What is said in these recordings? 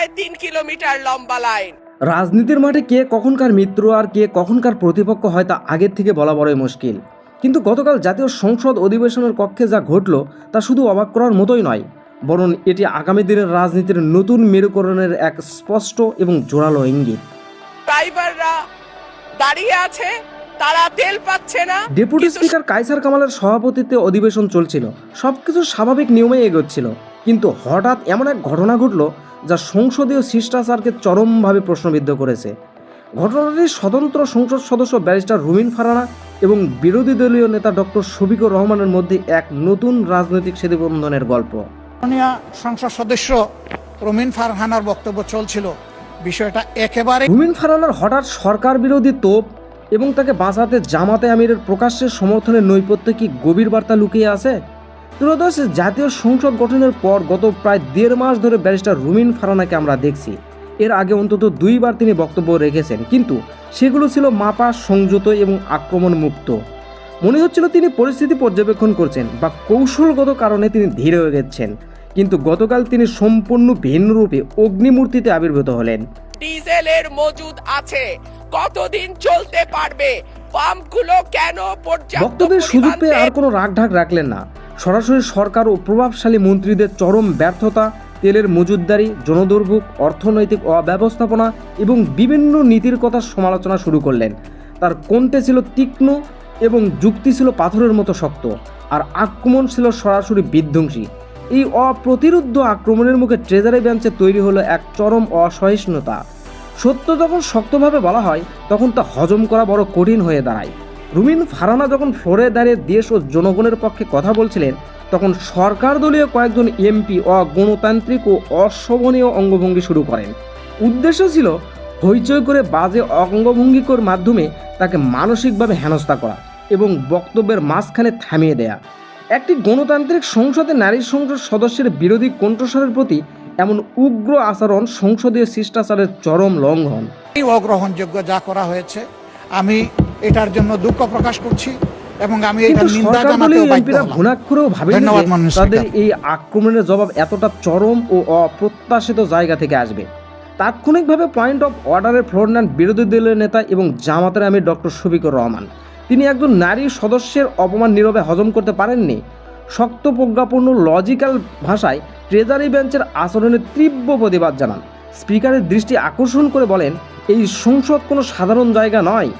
প্রায় 3 কিলোমিটার লম্বা লাইন। রাজনীতির মাঠে কে কখনকার মিত্র আর কে কখনকার প্রতিপক্ষ হয় তা আগের থেকে বলা বড়ই মুশকিল। কিন্তু গতকাল জাতীয় সংসদ অধিবেশনের কক্ষে যা ঘটল তা শুধু অবাক করার মতোই নয়, বরং এটি আগামী দিনের রাজনীতির নতুন মেরুকরণের এক স্পষ্ট এবং জোরালো ইঙ্গিত। ড্রাইভাররা দাঁড়িয়ে আছে, তারা তেল পাচ্ছে না। ডেপুটি স্পিকার কায়সার কামালের সভাপতিত্বে অধিবেশন চলছিল, সবকিছু স্বাভাবিক নিয়মে এগোচ্ছিল, কিন্তু হঠাৎ এমন এক ঘটনা ঘটল যা সংসদীয় শিষ্টাচারকে চরমভাবে প্রশ্নবিদ্ধ করেছে। ঘটনাটি স্বতন্ত্র সংসদ সদস্য ব্যারিস্টার রুমিন ফারহানা এবং বিরোধী দলীয় নেতা ডক্টর শফিকুর রহমানের মধ্যে এক নতুন রাজনৈতিক সেতুবন্ধনের গল্প। সংসদ সদস্য রুমিন ফারহানার বক্তব্য চলছিল, বিষয়টা একেবারে রুমিন ফারহানার হঠাৎ সরকার বিরোধী তোপ এবং তাকে বাঁচাতে জামাতে আমিরের প্রকাশ্যের সমর্থনের নৈপথ্যে কি গভীর বার্তা লুকিয়ে আছে? ত্রয়োদশ জাতীয় সংসদ গঠনের পর গত প্রায় 1.5 মাস ধরে ব্যারিস্টার রুমিন ফারহানাকে আমরা দেখছি। এর আগে অন্তত 2 বার তিনি বক্তব্য রেখেছেন, কিন্তু সেগুলো ছিল মাপা, সংযত এবং আক্রমণ মুক্ত। মনে হচ্ছিল তিনি পরিস্থিতি পর্যবেক্ষণ করছেন বা কৌশলগত কারণে তিনি ধীরে হয়ে গেছেন। কিন্তু গতকাল তিনি সম্পূর্ণ ভিন্ন রূপে অগ্নিমূর্তিতে আবির্ভূত হলেন। ডিজেলের মজুদ আছে, কতদিন চলতে পারবে, পাম্পগুলো কেন পর্যাপ্ত বক্তব্যের সুযোগ পেয়ে আর কোনো রাগঢাক রাখলেন না। সরাসরি সরকার ও প্রভাবশালী মন্ত্রীদের চরম ব্যর্থতা, তেলের মজুতদারি, জনদুর্ভোগ, অর্থনৈতিক অব্যবস্থাপনা এবং বিভিন্ন নীতির কথা সমালোচনা শুরু করলেন। তার কণ্ঠে ছিল তীক্ষ্ণ এবং যুক্তি ছিল পাথরের মতো শক্ত, আর আক্রমণ ছিল সরাসরি বিধ্বংসী। এই অপ্রতিরোধ্য আক্রমণের মুখে ট্রেজারি বেঞ্চে তৈরি হলো এক চরম অসহিষ্ণুতা। সত্য যখন শক্তভাবে বলা হয় তখন তা হজম করা বড় কঠিন হয়ে দাঁড়ায়। রুমিন ফারহানা যখন ফ্লোরে দাঁড়িয়ে দেশ ও জনগণের পক্ষে কথা বলছিলেন, তখন সরকার দলীয় কয়েকজন এমপি অগণতান্ত্রিক ও অশোভনীয় অঙ্গভঙ্গি শুরু করেন। উদ্দেশ্য ছিল হইচই করে বাজে অঙ্গভঙ্গির মাধ্যমে তাকে মানসিকভাবে হেনস্থা করা এবং বক্তব্যের মাঝখানে থামিয়ে দেয়া। একটি গণতান্ত্রিক সংসদে নারী সংসদ সদস্যের বিরোধী কণ্ঠস্বরের প্রতি এমন উগ্র আচরণ সংসদীয় শিষ্টাচারের চরম লঙ্ঘন। অগ্রহণযোগ্য যা করা হয়েছে, আমি এটার জন্য দুঃখ প্রকাশ করছি এবং আমি এটা নিন্দা জানাতেও বাধ্য হলাম। ঘুণাক্ষরেও ভাবেন তাদের এই আক্রমণের জবাব এতটা চরম ও অপ্রত্যাশিত জায়গা থেকে আসবে। তাৎক্ষণিকভাবে পয়েন্ট অফ অর্ডারের ফ্লোর নেন বিরোধী দলীয় নেতা এবং জামাতের আমির ডক্টর শফিকুর রহমান। তিনি একজন নারী সদস্যের অপমান নীরবে হজম করতে পারেননি। শক্ত প্রজ্ঞাপূর্ণ লজিক্যাল ভাষায় ট্রেজারি বেঞ্চের আচরণের তীব্র প্রতিবাদ জানান। স্পিকারের দৃষ্টি আকর্ষণ করে বলেন, এই সংসদ কোনো সাধারণ জায়গা নয়,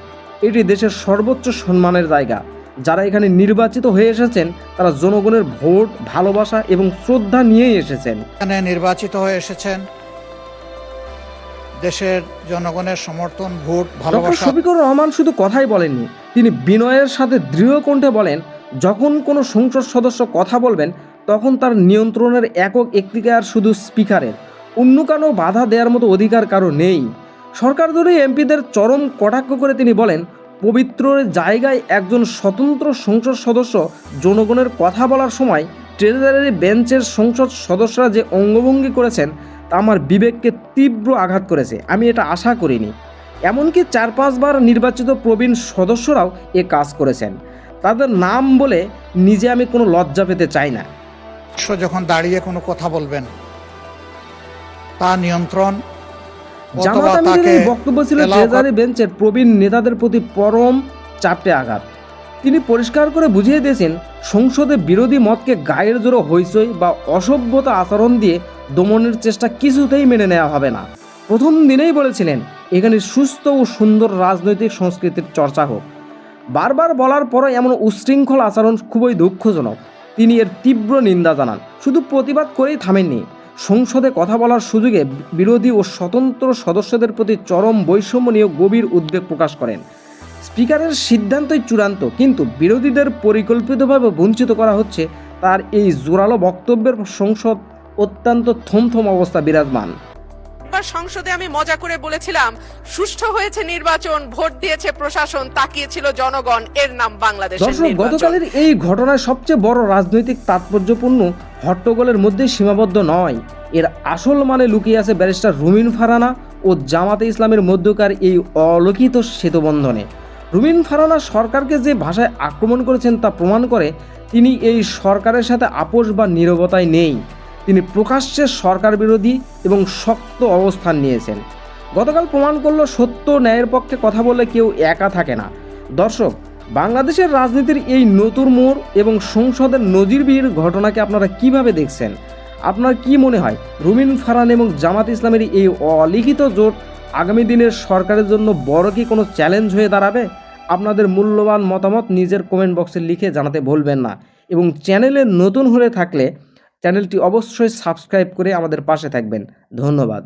এটি দেশের সর্বোচ্চ সম্মানের জায়গা। যারা এখানে নির্বাচিত হয়ে এসেছেন তারা জনগণের ভোট, ভালোবাসা এবং শ্রদ্ধা নিয়েই এসেছেন। এখানে নির্বাচিত হয়ে এসেছেন, দেশের জনগণের সমর্থন, ভোট, ভালোবাসা। শফিকুর রহমান শুধু কথাই বলেননি, তিনি বিনয়ের সাথে দৃঢ় কণ্ঠে বলেন, যখন কোনো সংসদ সদস্য কথা বলবেন তখন তার নিয়ন্ত্রণের একক এখতিয়ার শুধু স্পিকারের, অন্য কারো বাধা দেওয়ার মতো অধিকার কারো নেই। সরকার দলীয় এমপিদের চরম কটাক্ষ করে তিনি বলেন, পবিত্র জায়গায় একজন স্বতন্ত্র সংসদ সদস্য জনগণের কথা বলার সময় ট্রেজারি বেঞ্চের সংসদ সদস্যরা যে অঙ্গভঙ্গি করেছেন তা আমার বিবেককে তীব্র আঘাত করেছে। আমি এটা আশা করিনি। এমনকি 4-5 বার নির্বাচিত প্রবীণ সদস্যরাও এ কাজ করেছেন। তাদের নাম বলে নিজে আমি কোনো লজ্জা পেতে চাই না। যখন দাঁড়িয়ে কোনো কথা বলবেন তা নিয়ন্ত্রণ। জামাত আমিরের এই বক্তব্য ছিল ট্রেজারি বেঞ্চের প্রবীণ নেতাদের প্রতি পরম চাপটে আঘাত। তিনি পরিষ্কার করে বুঝিয়ে দিয়েছেন, সংসদে বিরোধী মতকে গায়ের জোরে হইচই বা অসভ্যতা আচরণ দিয়ে দমনের চেষ্টা কিছুতেই মেনে নেওয়া হবে না। প্রথম দিনেই বলেছিলেন, এখানে সুস্থ ও সুন্দর রাজনৈতিক সংস্কৃতির চর্চা হোক। বারবার বলার পরও এমন উচ্ছৃঙ্খল আচরণ খুবই দুঃখজনক। তিনি এর তীব্র নিন্দা জানান, শুধু প্রতিবাদ করেই থামেননি। সংসদে কথা বলার সুযোগে বিরোধী ও স্বতন্ত্র সদস্যদের প্রতি চরম বৈষম্য নিয়ে গভীর উদ্বেগ প্রকাশ করেন। স্পিকারের সিদ্ধান্তই চূড়ান্ত, কিন্তু বিরোধীদের পরিকল্পিতভাবে বঞ্চিত করা হচ্ছে, তার এই জোরালো বক্তব্যের সংসদ অত্যন্ত থমথম অবস্থা বিরাজমান। সংসদে আমি মজা করে বলেছিলাম, সুষ্ঠু হয়েছে নির্বাচন, ভোট দিয়েছে প্রশাসন, তাকিয়েছিল জনগণ, এর নাম বাংলাদেশের নির্বাচন। গতকালের এই ঘটনায় সবচেয়ে বড় রাজনৈতিক তাৎপর্যপূর্ণ হট্টগোলের মধ্যে সীমাবদ্ধ নয়, এর আসল মানে লুকিয়ে আছে ব্যারিস্টার রুমিন ফারহানা ও জামাতে ইসলামের মধ্যকার এই অলোকিত সেতুবন্ধনে। রুমিন ফারহানা সরকারকে যে ভাষায় আক্রমণ করেছেন তা প্রমাণ করে তিনি এই সরকারের সাথে আপোষ বা নীরবতায় নেই। তিনি প্রকাশ্যে সরকার বিরোধী এবং শক্ত অবস্থান নিয়েছেন। গতকাল প্রমাণ করলো সত্য ন্যায়ের পক্ষে কথা বলে কেউ একা থাকে না। দর্শক, বাংলাদেশের রাজনীতির এই নতুন মোড় এবং সংসদের নজিরবিহীন ঘটনাকে আপনারা কিভাবে দেখছেন? আপনার কি মনে হয় রুমিন ফারহান এবং জামাত ইসলামের এই অলিখিত জোট আগামী দিনের সরকারের জন্য বড় কি কোনো চ্যালেঞ্জ হয়ে দাঁড়াবে? আপনাদের মূল্যবান মতামত নিজের কমেন্ট বক্সে লিখে জানাতে ভুলবেন না এবং চ্যানেলে নতুন হয়ে থাকলে চ্যানেলটি অবশ্যই সাবস্ক্রাইব করে আমাদের পাশে থাকবেন। ধন্যবাদ।